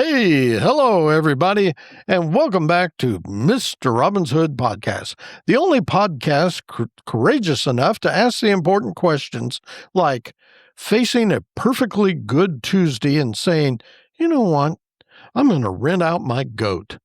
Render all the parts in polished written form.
Hey, hello, everybody, and welcome back to Mr. Robin's Hood Podcast, the only podcast courageous enough to ask the important questions like facing a perfectly good Tuesday and saying, you know what, I'm going to rent out my goat.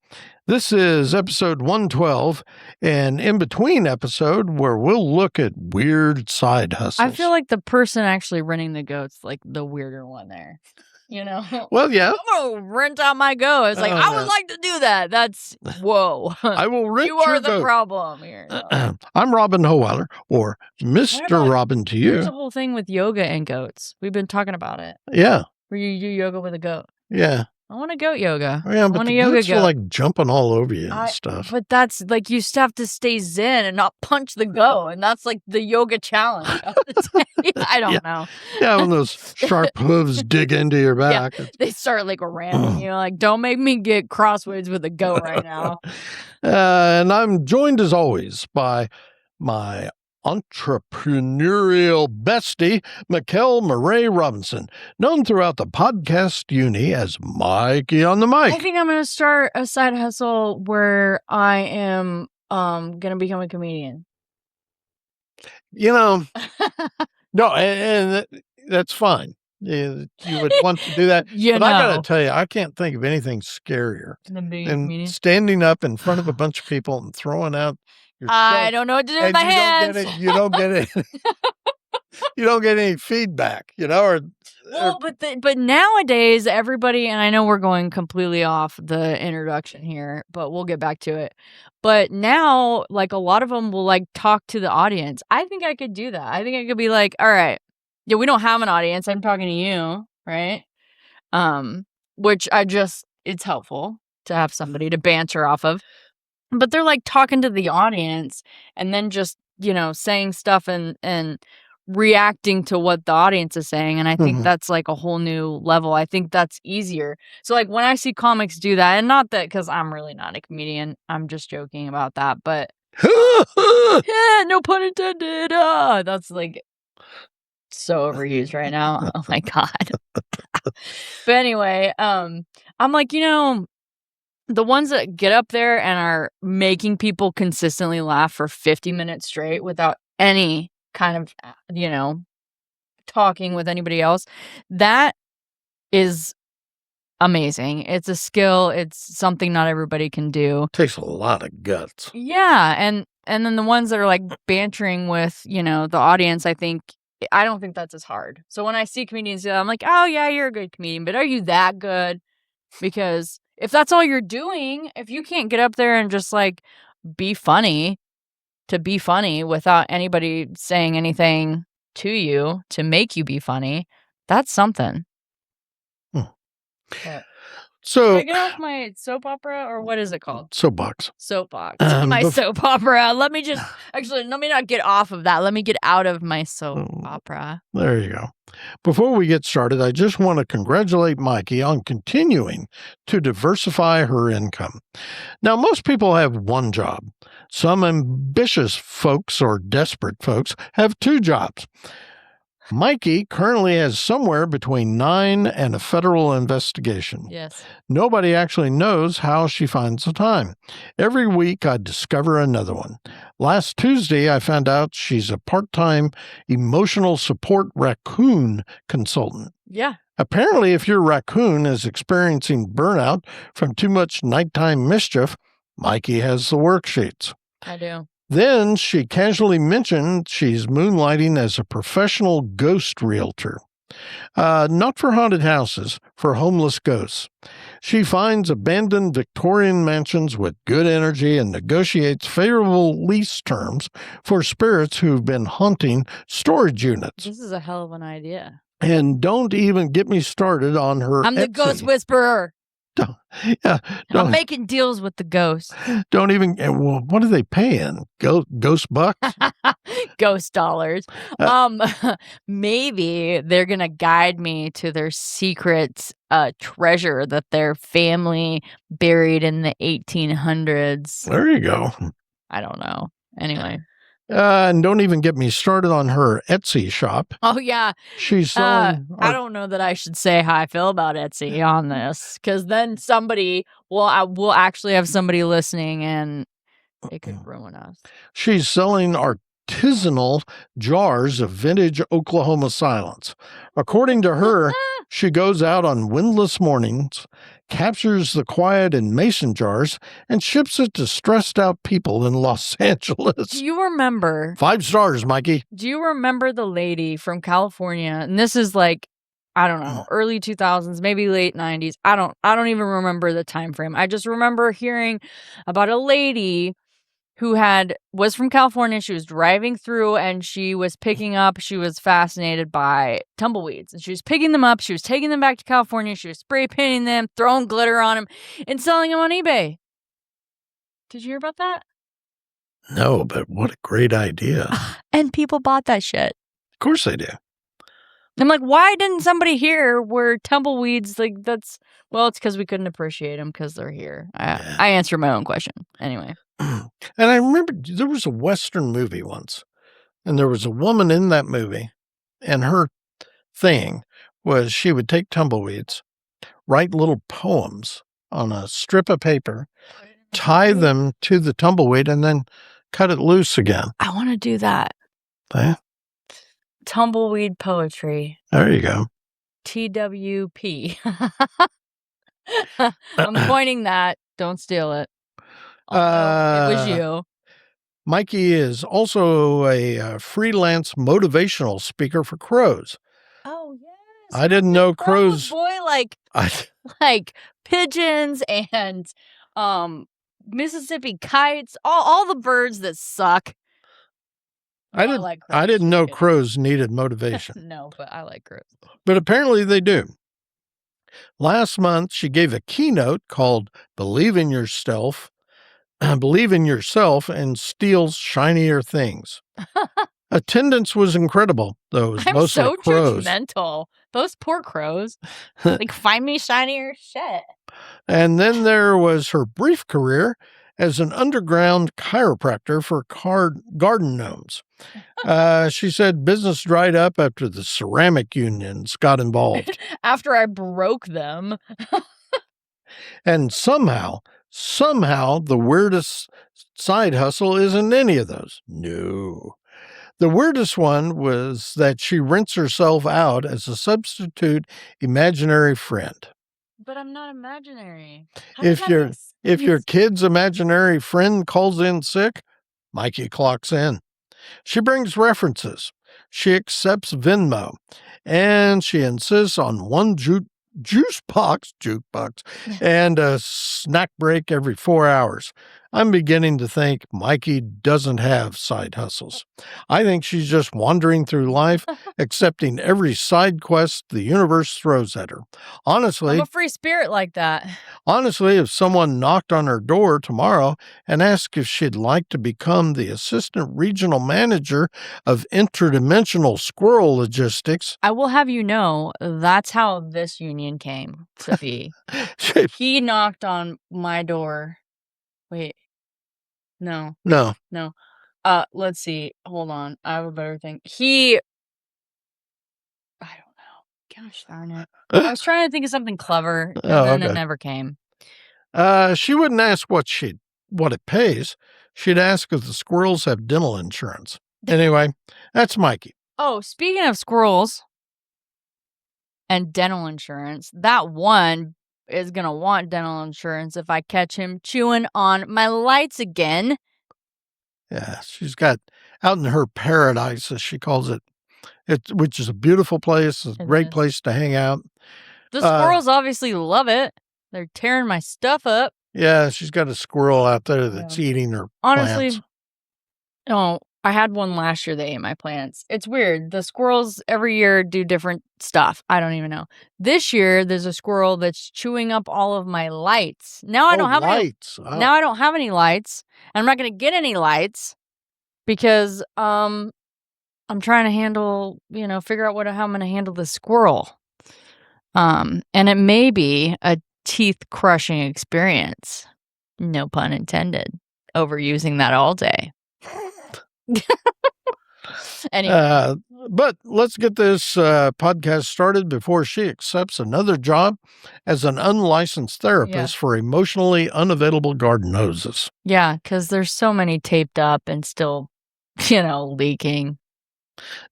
This is episode 112, an in-between episode where we'll look at weird side hustles. I feel like the person actually renting the goat's like the weirder one there. You know? Well, yeah. I'm going to rent out my goat. It's like, I would like to do that. That's, whoa. I will rent You are the goat. Problem here. No. I'm Robin Howeiler, or Mr. Robin to you. There's a whole thing with yoga and goats. We've been talking about it. Yeah. Where you do yoga with a goat. Yeah. I want a goat yoga. Yeah, but the goats are like jumping all over you and stuff. But that's like, you still have to stay zen and not punch the goat. And that's like the yoga challenge. I don't know. Yeah, when those sharp hooves dig into your back. Yeah, they start like ramming you. Like, don't make me get crossways with a goat right now. And I'm joined as always by my entrepreneurial bestie, Mikkel Murray Robinson, known throughout the podcast uni as Mikey on the mic. I think I'm going to start a side hustle where I am going to become a comedian. You know, no, and that's fine. You would want to do that. But I got to tell you, I can't think of anything scarier than standing up in front of a bunch of people and throwing out your I don't know what to do with my hands. You don't get it. You don't get any feedback, you know. But nowadays, everybody, and I know we're going completely off the introduction here, but we'll get back to it. But now, like, a lot of them will like talk to the audience. I think I could do that. I think I could be like, all right, yeah, we don't have an audience. I'm talking to you, right? Which it's helpful to have somebody to banter off of. But they're like talking to the audience and then just, saying stuff and reacting to what the audience is saying. And I think that's like a whole new level. I think that's easier. So like when I see comics do that, and not that because I'm really not a comedian, I'm just joking about that. But yeah, no pun intended. That's like so overused right now. Oh my God. But anyway, I'm like, the ones that get up there and are making people consistently laugh for 50 minutes straight without any kind of, talking with anybody else, that is amazing. It's a skill. It's something not everybody can do. It takes a lot of guts. Yeah. And then the ones that are like bantering with, the audience, I don't think that's as hard. So when I see comedians do that, I'm like, oh yeah, you're a good comedian, but are you that good? Because if that's all you're doing, if you can't get up there and just like be funny without anybody saying anything to you to make you be funny, that's something. Yeah. So, can I get off my soap opera, or what is it called? Soapbox. Soapbox. Soap opera. Let me not get off of that. Let me get out of my soap opera. There you go. Before we get started, I just want to congratulate Mikey on continuing to diversify her income. Now, most people have one job. Some ambitious folks or desperate folks have two jobs. Mikey currently has somewhere between 9 and a federal investigation. Yes. Nobody actually knows how she finds the time. Every week I discover another one. Last Tuesday, I found out she's a part-time emotional support raccoon consultant. Yeah. Apparently, if your raccoon is experiencing burnout from too much nighttime mischief, Mikey has the worksheets. I do. Then she casually mentioned she's moonlighting as a professional ghost realtor. Not for haunted houses, for homeless ghosts. She finds abandoned Victorian mansions with good energy and negotiates favorable lease terms for spirits who've been haunting storage units. This is a hell of an idea. And don't even get me started on her I'm the Etsy. ghost whisperer. Don't. I'm making deals with the ghosts. Don't even. Well, what are they paying? Ghost bucks? Ghost dollars. Maybe they're gonna guide me to their secret treasure that their family buried in the 1800s. There you go. I don't know. Anyway. And don't even get me started on her Etsy shop. Oh, yeah. She's selling. I don't know that I should say how I feel about Etsy on this, because then we'll actually have somebody listening and it could ruin us. She's selling artisanal jars of vintage Oklahoma silence. According to her, she goes out on windless mornings, captures the quiet in mason jars, and ships it to stressed out people in Los Angeles. Do you remember? 5 stars, Mikey. Do you remember the lady from California? And this is like, I don't know, early 2000s, maybe late 90s. I don't even remember the time frame. I just remember hearing about a lady who was from California. She was driving through and she was fascinated by tumbleweeds. And she was picking them up. She was taking them back to California. She was spray painting them, throwing glitter on them, and selling them on eBay. Did you hear about that? No, but what a great idea. And people bought that shit. Of course they do. I'm like, why didn't somebody hear where tumbleweeds, like, it's because we couldn't appreciate them because they're here. I answered my own question. Anyway. And I remember there was a Western movie once, and there was a woman in that movie, and her thing was she would take tumbleweeds, write little poems on a strip of paper, tie them to the tumbleweed, and then cut it loose again. I want to do that. Tumbleweed poetry. There you go. TWP. I'm coining that. Don't steal it. It was you. Mikey is also a freelance motivational speaker for crows. Oh, yes. I didn't know crows. Boy, like pigeons and Mississippi kites, all the birds that suck. I didn't know crows needed motivation. No, but I like crows. But apparently they do. Last month, she gave a keynote called Believe in Yourself, and Steals Shinier Things. Attendance was incredible, though. It was mostly so crows. Judgmental. Those poor crows. Like, find me shinier shit. And then there was her brief career as an underground chiropractor for garden gnomes. She said business dried up after the ceramic unions got involved. After I broke them. And somehow the weirdest side hustle isn't any of those. No. The weirdest one was that she rents herself out as a substitute imaginary friend. But I'm not imaginary. If your kid's imaginary friend calls in sick, Mikey clocks in. She brings references. She accepts Venmo, and she insists on one jukebox, and a snack break every 4 hours. I'm beginning to think Mikey doesn't have side hustles. I think she's just wandering through life, accepting every side quest the universe throws at her. Honestly, I'm a free spirit like that. Honestly, if someone knocked on her door tomorrow and asked if she'd like to become the assistant regional manager of interdimensional squirrel logistics, I will have you know that's how this union came to be. He knocked on my door. Wait. No. Let's see. Hold on. I have a better thing. I don't know. Gosh darn it. I was trying to think of something clever, and then it never came. She wouldn't ask what it pays. She'd ask if the squirrels have dental insurance. Anyway, that's Mikey. Oh, speaking of squirrels and dental insurance, that one is going to want dental insurance if I catch him chewing on my lights again. Yeah, she's got out in her paradise, as she calls it, which is a beautiful place, a great place to hang out. The squirrels obviously love it. They're tearing my stuff up. Yeah, she's got a squirrel out there that's eating her plants. Oh, I had one last year that ate my plants. It's weird. The squirrels every year do different stuff. I don't even know. This year, there's a squirrel that's chewing up all of my lights. Now I don't have lights. Now I don't have any lights. And I'm not going to get any lights because I'm trying to figure out how I'm going to handle the squirrel. And it may be a teeth-crushing experience. No pun intended. Overusing that all day. Anyway. But let's get this podcast started before she accepts another job as an unlicensed therapist for emotionally unavailable garden hoses. Yeah, because there's so many taped up and still, leaking.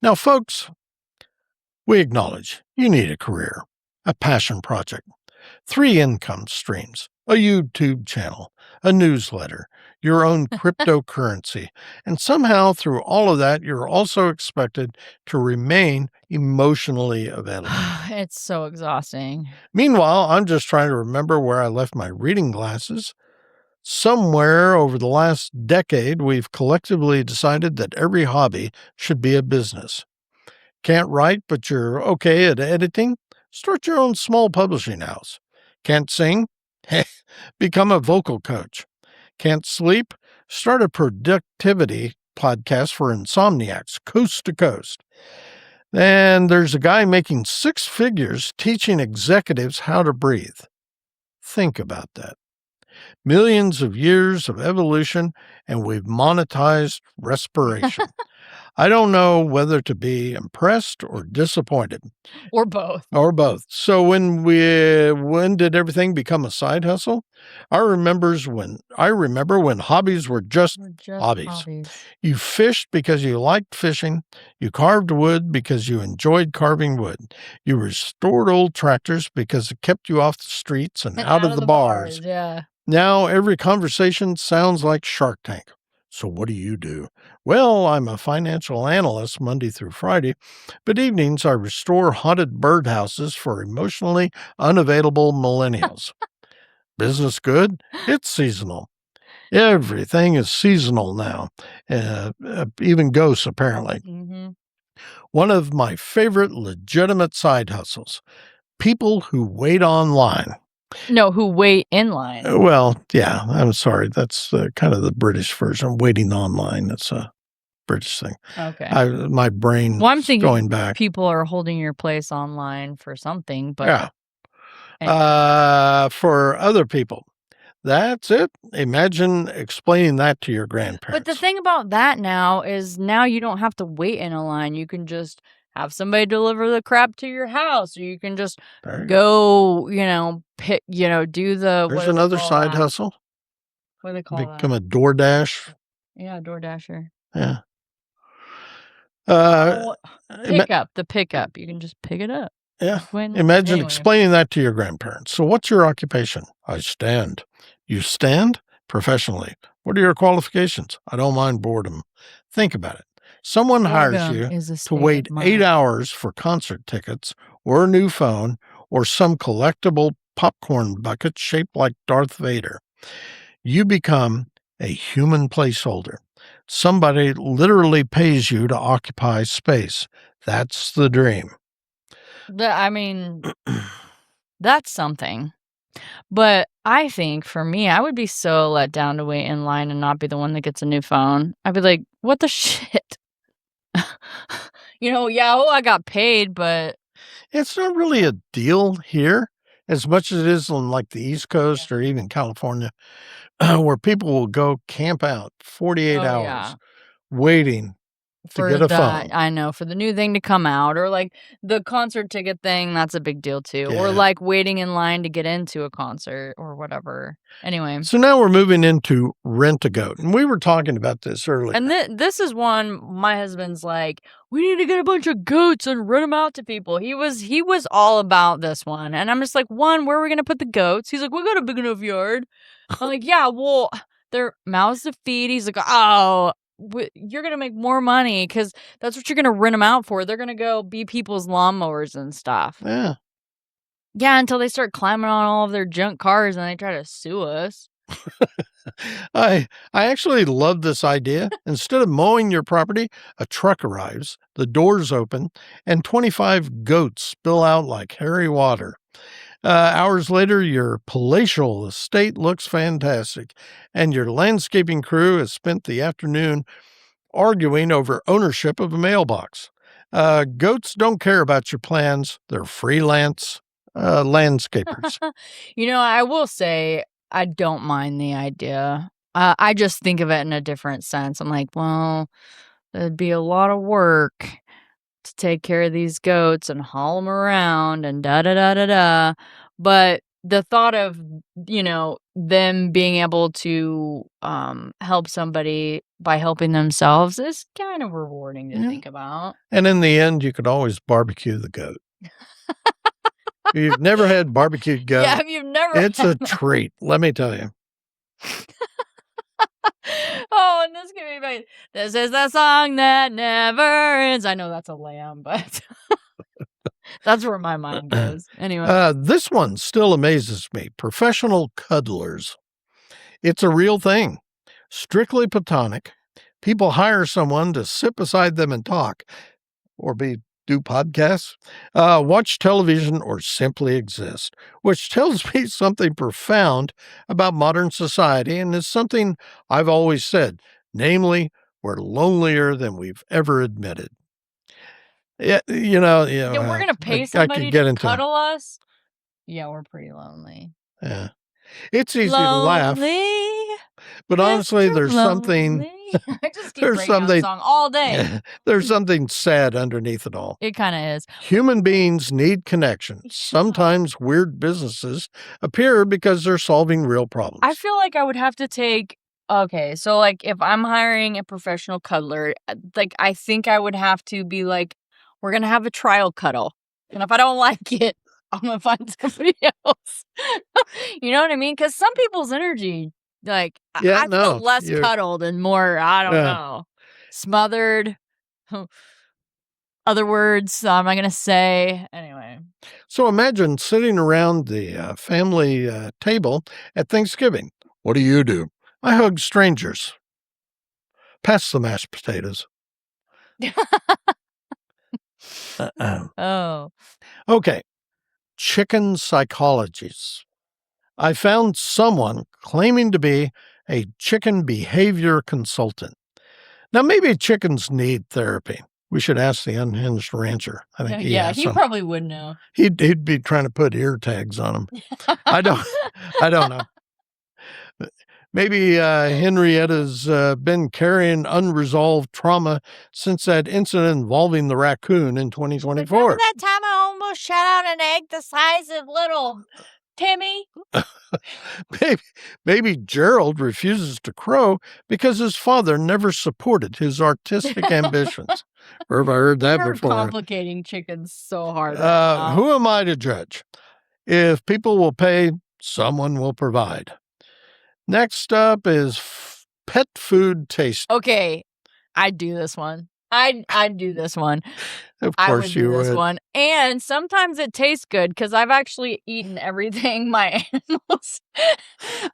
Now, folks, we acknowledge you need a career, a passion project, 3 income streams, a YouTube channel, a newsletter, your own cryptocurrency, and somehow through all of that, you're also expected to remain emotionally available. It's so exhausting. Meanwhile, I'm just trying to remember where I left my reading glasses. Somewhere over the last decade, we've collectively decided that every hobby should be a business. Can't write, but you're okay at editing? Start your own small publishing house. Can't sing? Become a vocal coach. Can't sleep? Start a productivity podcast for insomniacs, coast to coast. And there's a guy making 6 figures teaching executives how to breathe. Think about that. Millions of years of evolution, and we've monetized respiration. I don't know whether to be impressed or disappointed. Or both. Or both. So when did everything become a side hustle? I remember when hobbies were just hobbies. You fished because you liked fishing. You carved wood because you enjoyed carving wood. You restored old tractors because it kept you off the streets and out of the bars. Yeah. Now every conversation sounds like Shark Tank. So what do? Well, I'm a financial analyst Monday through Friday, but evenings I restore haunted birdhouses for emotionally unavailable millennials. Business good? It's seasonal. Everything is seasonal now, even ghosts apparently. Mm-hmm. One of my favorite legitimate side hustles, people who wait online. No, who wait in line. Well, yeah, I'm sorry. That's kind of the British version. Waiting online. That's a British thing. Okay. My brain I'm thinking going back. People are holding your place online for something, but Yeah. anyway. For other people. That's it. Imagine explaining that to your grandparents. But the thing about that now is you don't have to wait in a line. You can just have somebody deliver the crap to your house, or you can just go, do the. There's another side hustle. What do they call Become a DoorDash. Yeah, DoorDasher. Yeah. Pickup. You can just pick it up. Yeah. Imagine explaining that to your grandparents. So what's your occupation? I stand. You stand? Professionally. What are your qualifications? I don't mind boredom. Think about it. Someone hires you to wait 8 hours for concert tickets or a new phone or some collectible popcorn bucket shaped like Darth Vader. You become a human placeholder. Somebody literally pays you to occupy space. That's the dream. That's something. But I think for me, I would be so let down to wait in line and not be the one that gets a new phone. I'd be like, what the shit? I got paid, but it's not really a deal here as much as it is on like the East Coast or even California, where people will go camp out 48 hours waiting to get a phone. I know, for the new thing to come out, or like the concert ticket thing, that's a big deal too. Yeah. Or like waiting in line to get into a concert or whatever. Anyway. So now we're moving into Rent-A-Goat. And we were talking about this earlier. And this is one my husband's like, we need to get a bunch of goats and rent them out to people. He was all about this one. And I'm just like, where are we going to put the goats? He's like, we got a big enough yard. I'm like, yeah, well, they're mouths to feed. He's like, oh, you're going to make more money because that's what you're going to rent them out for. They're going to go be people's lawnmowers and stuff. Yeah. Yeah, until they start climbing on all of their junk cars and they try to sue us. I actually love this idea. Instead of mowing your property, a truck arrives, the doors open, and 25 goats spill out like hairy water. Hours later, your palatial estate looks fantastic, and your landscaping crew has spent the afternoon arguing over ownership of a mailbox. Goats don't care about your plans. They're freelance landscapers. I will say I don't mind the idea I just think of it in a different sense. I'm like, well, it'd be a lot of work to take care of these goats and haul them around and da da da da da. But the thought of, them being able to help somebody by helping themselves is kind of rewarding to Yeah. think about. And in the end, you could always barbecue the goat. If you've never had barbecued goat, Yeah, if you've never it's a had that. treat, let me tell you. Oh, and this could be my this is the song that never ends. I know that's a lamb, but that's where my mind goes. Anyway. This one still amazes me. Professional cuddlers. It's a real thing. Strictly platonic. People hire someone to sit beside them and talk, or do podcasts, watch television, or simply exist, which tells me something profound about modern society and is something I've always said, namely, we're lonelier than we've ever admitted. Yeah, Yeah, we're gonna pay somebody to cuddle us? Yeah, we're pretty lonely. Yeah. It's easy to laugh, Lonely, but honestly, Mr. there's something Lonely. I just keep there's breaking out the something song all day. there's something sad underneath it all. It kinda is. Human beings need connection. Sometimes weird businesses appear because they're solving real problems. I feel like I would have to take okay, so, like, if I'm hiring a professional cuddler, like, I think I would have to be like, "We're gonna have a trial cuddle, and if I don't like it, I'm gonna find somebody else." You know what I mean? Because some people's energy, like, Yeah, I feel less you're cuddled and more, I don't know, smothered. Other words I'm not gonna say. Anyway. So imagine sitting around the family table at Thanksgiving. What do? I hug strangers. Pass the mashed potatoes. Oh. Okay. Chicken psychologies. I found someone claiming to be a chicken behavior consultant. Now, maybe chickens need therapy. We should ask the unhinged rancher. I think Yeah, he probably would know. He'd be trying to put ear tags on them. I don't know. Maybe Henrietta's been carrying unresolved trauma since that incident involving the raccoon in 2024. Remember that time I almost shot out an egg the size of little Timmy? Maybe Gerald refuses to crow because his father never supported his artistic ambitions. Where have I heard that You're before? complicating chickens so hard right now. Who am I to judge? If people will pay, someone will provide. Next up is pet food taste. Okay, I'd do this one. I'd do this one. Of I would course do you this would. one. And sometimes it tastes good because I've actually eaten everything my animals.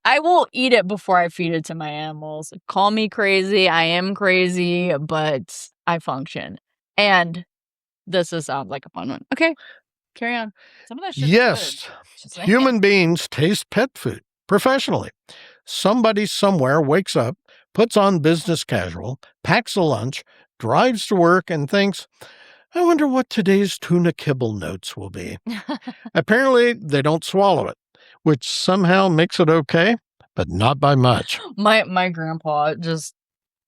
I will eat it before I feed it to my animals. Call me crazy. I am crazy, but I function. And this sounds like a fun one. Okay, carry on. Some of that shit's Yes, good. Just saying. human beings taste pet food professionally. Somebody somewhere wakes up, puts on business casual, packs a lunch, drives to work, and thinks, I wonder what today's tuna kibble notes will be. Apparently, they don't swallow it, which somehow makes it okay, but not by much. My grandpa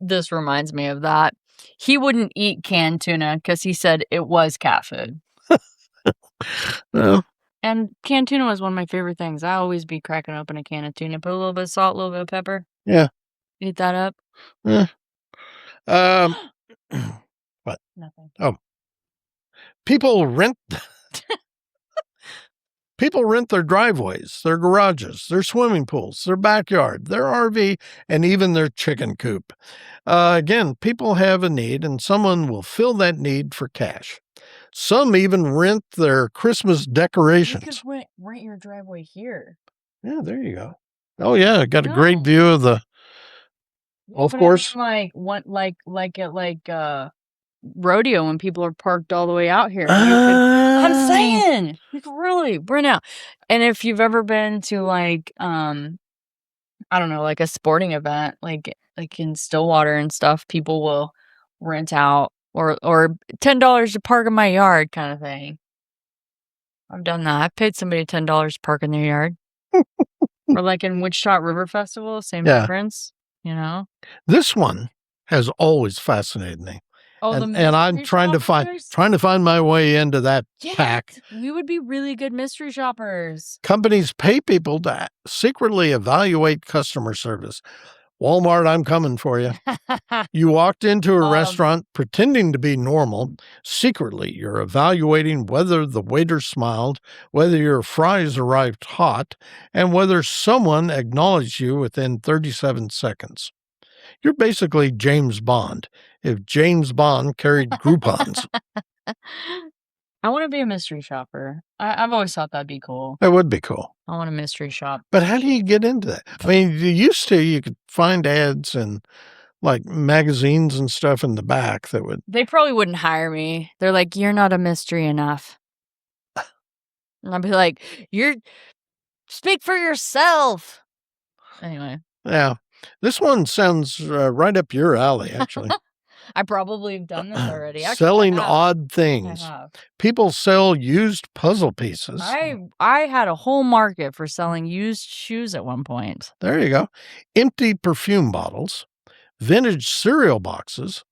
this reminds me of that. He wouldn't eat canned tuna because he said it was cat food. Well, And canned tuna was one of my favorite things. I always be cracking open a can of tuna, put a little bit of salt, a little bit of pepper. yeah. Eat that up. What? Nothing. Oh. People rent their driveways, their garages, their swimming pools, their backyard, their RV, and even their chicken coop. Again, people have a need, and someone will fill that need for cash. Some even rent their Christmas You decorations. could rent your driveway here. Yeah, there you go. Oh yeah, got a great No. view of the Yeah, Of but course. I mean, like at rodeo when people are parked all the way out here. I'm saying you could really rent out. And if you've ever been to like I don't know, like a sporting event, like in Stillwater and stuff, people will rent out or $10 to park in my yard kind of thing. I've done that. I've paid somebody $10 to park in their yard. Or like in Wichita River Festival, same Yeah. difference. you know? This one has always fascinated me. Oh, the And I'm mystery trying to shoppers? find my way into that pack. Yes, we would be really good mystery shoppers. Companies pay people to secretly evaluate customer service. Walmart, I'm coming for you. You walked into a restaurant pretending to be normal. Secretly, you're evaluating whether the waiter smiled, whether your fries arrived hot, and whether someone acknowledged you within 37 seconds. You're basically James Bond if James Bond carried Groupons. I want to be a mystery shopper. I've always thought that'd be cool. That would be cool. I want a mystery shop. But how do you get into that? I mean, you could find ads and like magazines and stuff in the back that would. They probably wouldn't hire me. They're like, you're not a mystery enough. And I'd be like, speak for yourself. Anyway. Yeah. This one sounds right up your alley, actually. I probably have done this already. Actually, Selling odd things. People sell used puzzle pieces. I had a whole market for selling used shoes at one point. There you go. Empty perfume bottles, vintage cereal boxes,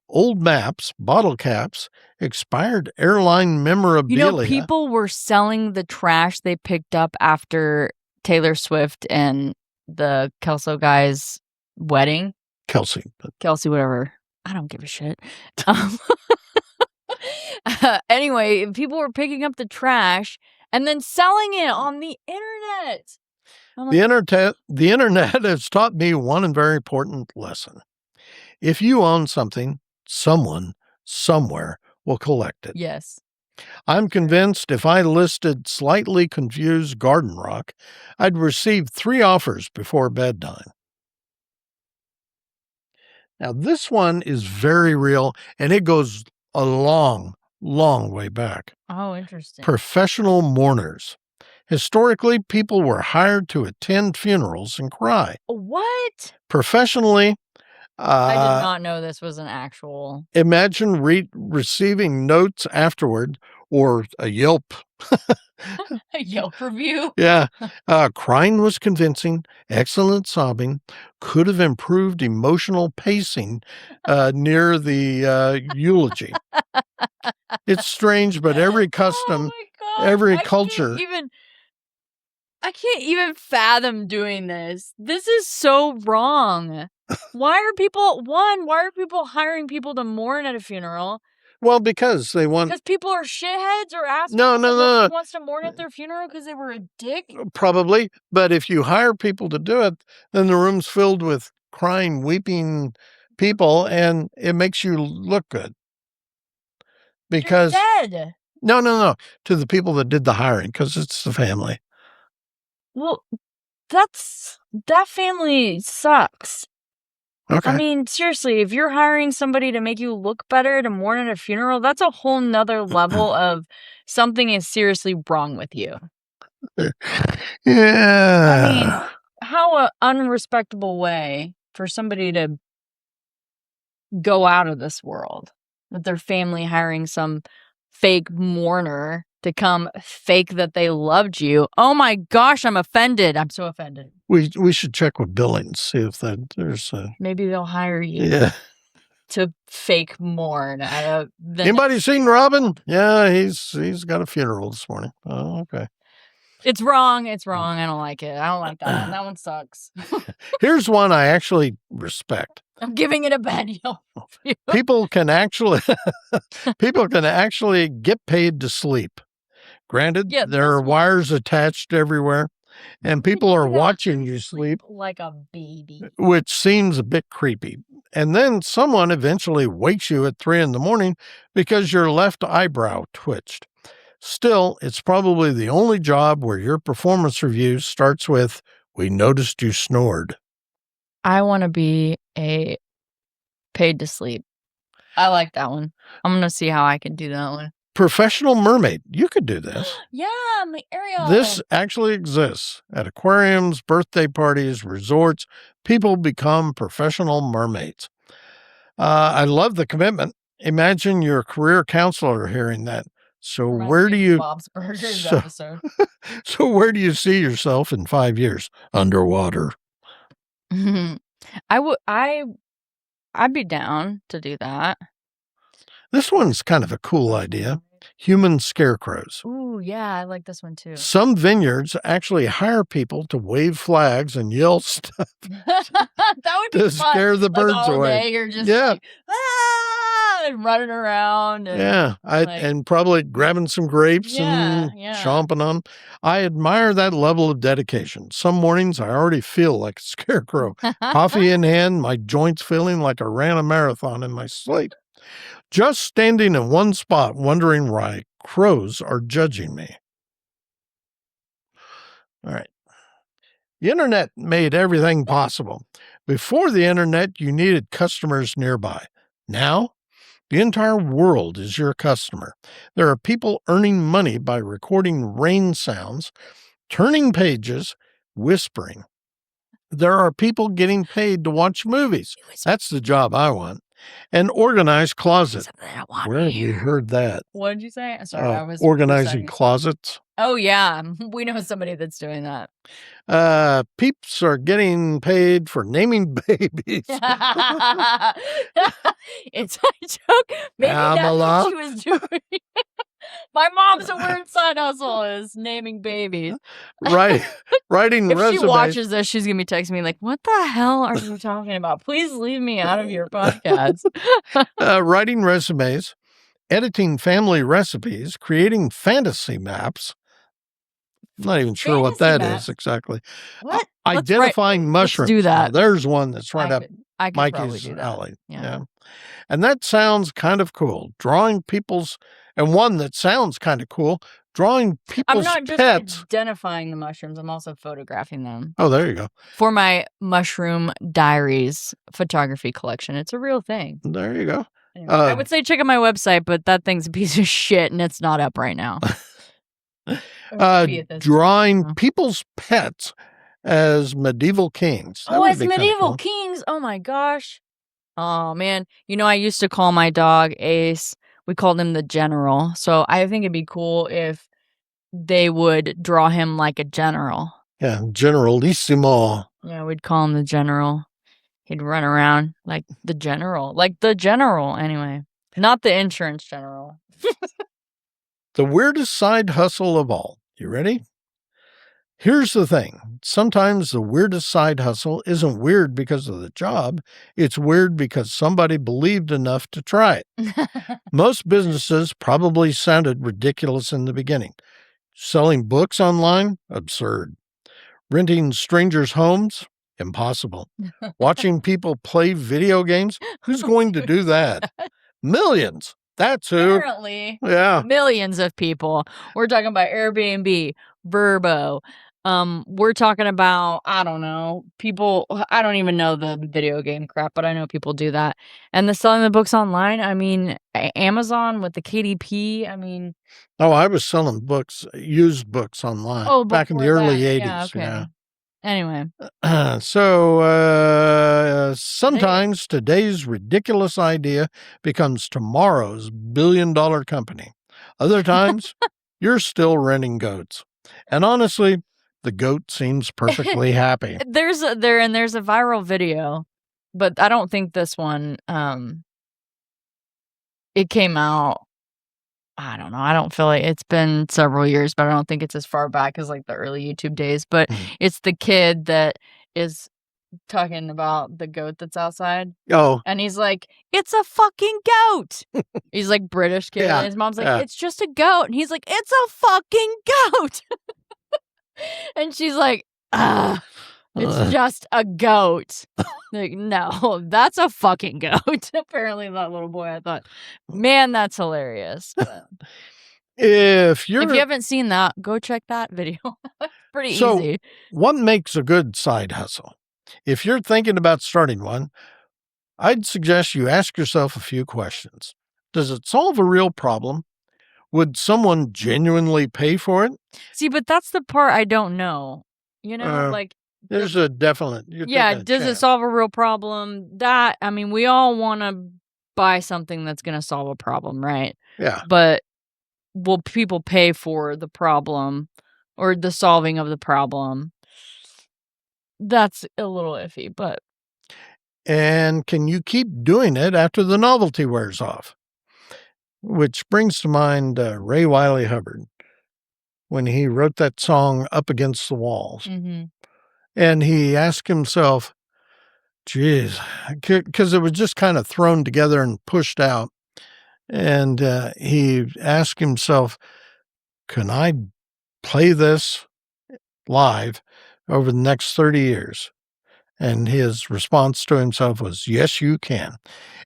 old maps, bottle caps, expired airline memorabilia. You know, people were selling the trash they picked up after Taylor Swift and the Kelso guy's wedding. Kelsey, whatever. I don't give a shit. Anyway, people were picking up the trash and then selling it on the internet. The internet has taught me one very important lesson. If you own something, someone, somewhere will collect it. Yes. I'm convinced if I listed slightly confused garden rock, I'd receive 3 offers before bedtime. Now, this one is very real, and it goes a long, long way back. Oh, interesting. Professional mourners. Historically, people were hired to attend funerals and cry. What? Professionally, I did not know this was an actual. Imagine receiving notes afterward or a Yelp. A Yelp review? Yeah. Crying was convincing, excellent sobbing, could have improved emotional pacing near the eulogy. It's strange, but every custom, every culture. I can't even fathom doing this. This is so wrong. Why are people hiring people to mourn at a funeral? Well, because people are shitheads or assholes. No. Wants to mourn at their funeral because they were a dick? Probably. But if you hire people to do it, then the room's filled with crying, weeping people, and it makes you look good. Because you're dead. No. To the people that did the hiring, because it's the family. Well, that family sucks. Okay. I mean, seriously, if you're hiring somebody to make you look better to mourn at a funeral, that's a whole nother level of something is seriously wrong with you. Yeah. I mean, how unrespectable way for somebody to go out of this world with their family hiring some fake mourner to come fake that they loved you. Oh my gosh, I'm offended. I'm so offended. We should check with Billings, see if there's maybe they'll hire you. Yeah. To fake mourn. Anybody seen Robin? Yeah, he's got a funeral this morning. Oh, okay. It's wrong. I don't like it. I don't like that one. That one sucks. Here's one I actually respect. I'm giving it a bad Yelp. People can actually get paid to sleep. Granted, there are wires attached everywhere, and people are watching you sleep like a baby, which seems a bit creepy. And then someone eventually wakes you at 3 a.m. because your left eyebrow twitched. Still, it's probably the only job where your performance review starts with, "We noticed you snored." I want to be a paid to sleep. I like that one. I'm going to see how I can do that one. Professional mermaid. You could do this. Yeah, my Ariel. This actually exists at aquariums, birthday parties, resorts. People become professional mermaids. I love the commitment. Imagine your career counselor hearing that. So where do you Bob's Burgers episode. So where do you see yourself in 5 years? Underwater. I'd be down to do that. This one's kind of a cool idea. Human scarecrows. Ooh, yeah, I like this one too. Some vineyards actually hire people to wave flags and yell stuff That would be to fun. scare the Like birds all away. day you're just Yeah. like, ah, and running around. And, Yeah, and probably grabbing some grapes and chomping on 'em. I admire that level of dedication. Some mornings I already feel like a scarecrow. Coffee in hand, my joints feeling like I ran a marathon in my sleep. Just standing in one spot wondering why crows are judging me. All right. The internet made everything possible. Before the internet, you needed customers nearby. Now, the entire world is your customer. There are people earning money by recording rain sounds, turning pages, whispering. There are people getting paid to watch movies. That's the job I want. And organize closets. Where have you heard that? What did you say? Sorry, I was organizing closets. Oh yeah, we know somebody that's doing that. Peeps are getting paid for naming babies. It's a joke. Maybe that's what she was doing. My mom's a weird side hustle is naming babies. Writing If resumes. she watches this, she's gonna be texting me like, "What the hell are you talking about? Please leave me out of your podcast." Writing resumes, editing family recipes, creating fantasy maps. I'm not even sure what that is exactly. What? Identifying mushrooms. Let's do that. There's one that's right up I could Mikey's do that. alley. Yeah. And that sounds kind of cool. And one that sounds kind of cool, drawing people's I'm not just pets. identifying the mushrooms, I'm also photographing them. Oh, there you go. For my mushroom diaries photography collection. It's a real thing. There you go. Anyway, I would say check out my website, but that thing's a piece of shit and it's not up right now. Drawing people's pets as medieval kings. Oh, as medieval kings. Oh my gosh. Oh man. I used to call my dog Ace. We called him the general. So I think it'd be cool if they would draw him like a general. Yeah, Generalissimo. Yeah, we'd call him the general. He'd run around like the general. Like the general, anyway. Not the insurance general. The weirdest side hustle of all. You ready? Here's the thing. Sometimes the weirdest side hustle isn't weird because of the job. It's weird because somebody believed enough to try it. Most businesses probably sounded ridiculous in the beginning. Selling books online? Absurd. Renting strangers' homes? Impossible. Watching people play video games? Who's going to do that? Millions. That's who. Apparently. Yeah. Millions of people. We're talking about Airbnb, Vrbo. We're talking about, I don't know, people, I don't even know the video game crap, but I know people do that. And the selling the books online, I mean, Amazon with the KDP, I mean. Oh, I was selling books, used books online back in the early 80s. Yeah, okay. Yeah. Anyway. Sometimes today's ridiculous idea becomes tomorrow's billion-dollar company. Other times, you're still renting goats. And honestly, the goat seems perfectly happy. There's a viral video, but I don't think this one, it came out, I don't know. I don't feel like it's been several years, but I don't think it's as far back as like the early YouTube days. But it's the kid that is talking about the goat that's outside. Oh. And he's like, "It's a fucking goat." He's like British kid. Yeah. And his mom's like, "It's just a goat." And he's like, "It's a fucking goat." And she's like, it's just a goat. Like, no, that's a fucking goat. Apparently that little boy, I thought, man, that's hilarious. If you haven't seen that, go check that video. Pretty easy. What makes a good side hustle? If you're thinking about starting one, I'd suggest you ask yourself a few questions. Does it solve a real problem? Would someone genuinely pay for it? See, but that's the part I don't know. There's a definite. Does it solve a real problem? That, I mean, we all want to buy something that's going to solve a problem, right? Yeah. But will people pay for the problem or the solving of the problem? That's a little iffy, but. And can you keep doing it after the novelty wears off? Which brings to mind Ray Wiley Hubbard when he wrote that song Up Against the Walls. Mm-hmm. And he asked himself, geez, because it was just kind of thrown together and pushed out. And he asked himself, can I play this live over the next 30 years? And his response to himself was, yes, you can.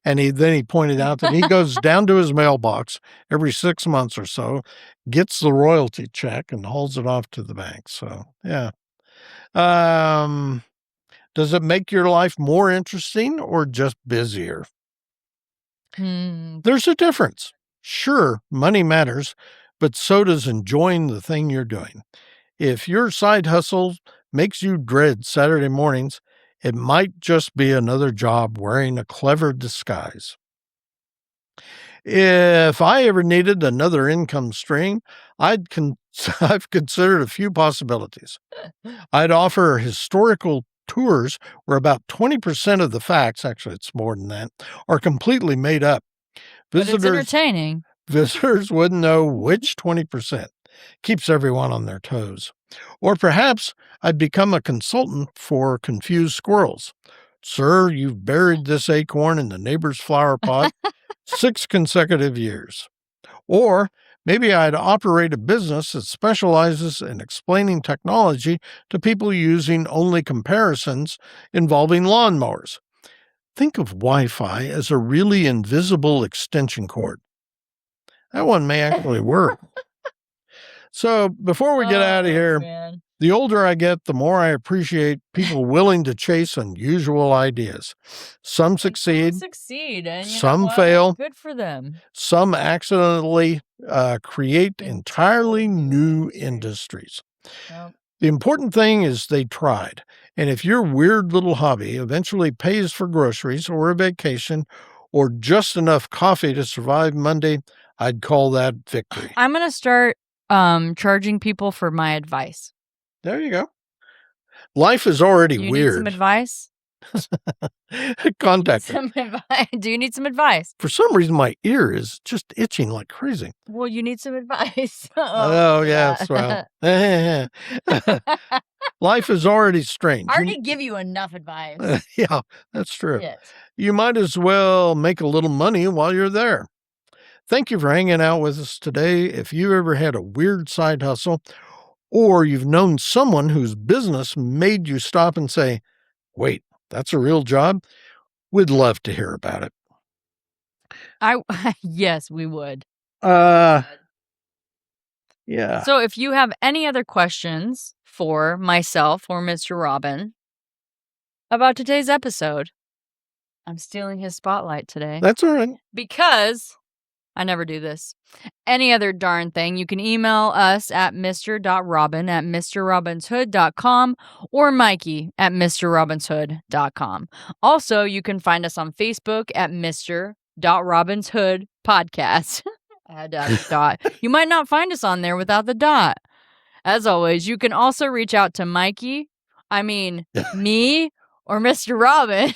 And then he pointed out that he goes down to his mailbox every 6 months or so, gets the royalty check and hauls it off to the bank. So, yeah. Does it make your life more interesting or just busier? There's a difference. Sure, money matters, but so does enjoying the thing you're doing. If your side hustle makes you dread Saturday mornings, it might just be another job wearing a clever disguise. If I ever needed another income stream, I've considered a few possibilities. I'd offer historical tours where about 20% of the facts, actually it's more than that, are completely made up. But it's entertaining. Visitors wouldn't know which 20%. Keeps everyone on their toes. Or perhaps I'd become a consultant for confused squirrels. Sir, you've buried this acorn in the neighbor's flower pot 6 consecutive years. Or maybe I'd operate a business that specializes in explaining technology to people using only comparisons involving lawnmowers. Think of Wi-Fi as a really invisible extension cord. That one may actually work. So before we get out of here, man. The older I get, the more I appreciate people willing to chase unusual ideas. Some succeed, and some fail, good for them. Some accidentally create entirely new industries. Yep. The important thing is they tried. And if your weird little hobby eventually pays for groceries or a vacation or just enough coffee to survive Monday, I'd call that victory. I'm going to start charging people for my advice. There you go. Life is already you weird. Need some advice? Contact me. Do you need some advice? For some reason, my ear is just itching like crazy. Well, you need some advice. Oh, yes. Well, life is already strange. I already give you enough advice. Yeah, that's true. Yes. You might as well make a little money while you're there. Thank you for hanging out with us today. If you ever had a weird side hustle, or you've known someone whose business made you stop and say, wait, that's a real job, we'd love to hear about it. Yes, we would. Yeah. So if you have any other questions for myself or Mr. Robin about today's episode, I'm stealing his spotlight today. That's all right. Because I never do this. Any other darn thing, you can email us at mr.robin@mrrobinshood.com or Mikey@mrrobinshood.com. Also, you can find us on Facebook at Mr.Robinshood Podcast. I had to add a dot. You might not find us on there without the dot. As always, you can also reach out to me, or Mr. Robin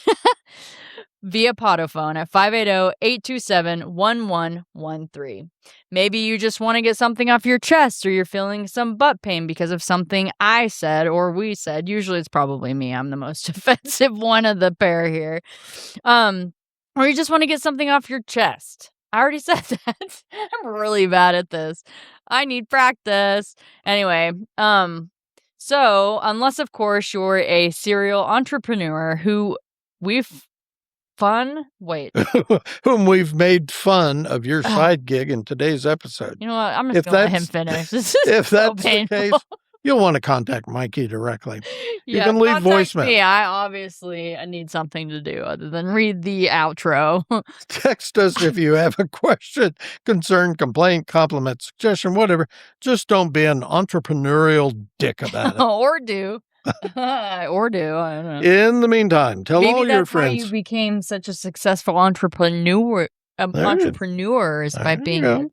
via Podophone at 580-827-1113. Maybe you just want to get something off your chest, or you're feeling some butt pain because of something I said or we said. Usually it's probably me. I'm the most offensive one of the pair here. Or you just want to get something off your chest. I already said that. I'm really bad at this. I need practice. Anyway, so unless of course you're a serial entrepreneur whom we've made fun of your side gig in today's episode. You know what? I'm just going to let him finish. This is if so that's painful. the case, you'll want to contact Mikey directly. You can leave voicemail. Me. I obviously need something to do other than read the outro. Text us if you have a question, concern, complaint, compliment, suggestion, whatever. Just don't be an entrepreneurial dick about it. Or do. I don't know. In the meantime, tell all your friends. Maybe that's why you became such a successful entrepreneur. Entrepreneurs by being a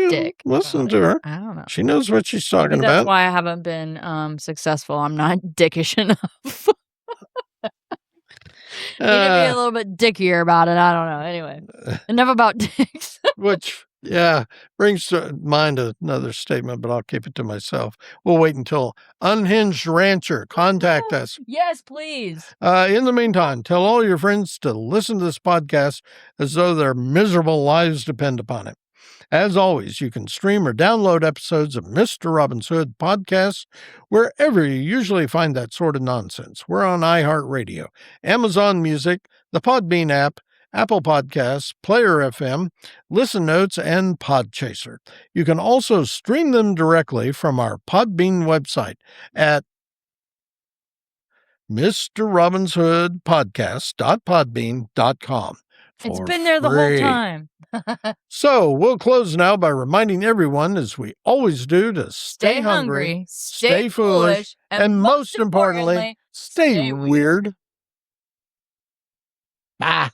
dick. Listen to her. I don't know. She knows what she's talking about. That's why I haven't been successful. I'm not dickish enough. He need to be a little bit dickier about it. I don't know. Anyway, enough about dicks. Which, yeah, brings to mind another statement, but I'll keep it to myself. We'll wait until Unhinged Rancher contact us. Yes, please. In the meantime, tell all your friends to listen to this podcast as though their miserable lives depend upon it. As always, you can stream or download episodes of Mr. Robin's Hood podcasts wherever you usually find that sort of nonsense. We're on iHeartRadio, Amazon Music, the Podbean app, Apple Podcasts, Player FM, Listen Notes, and Podchaser. You can also stream them directly from our Podbean website at mrrobinshoodpodcast.podbean.com. It's been there the whole time. So we'll close now by reminding everyone, as we always do, to stay hungry, stay foolish, and most importantly, stay weird. Bye.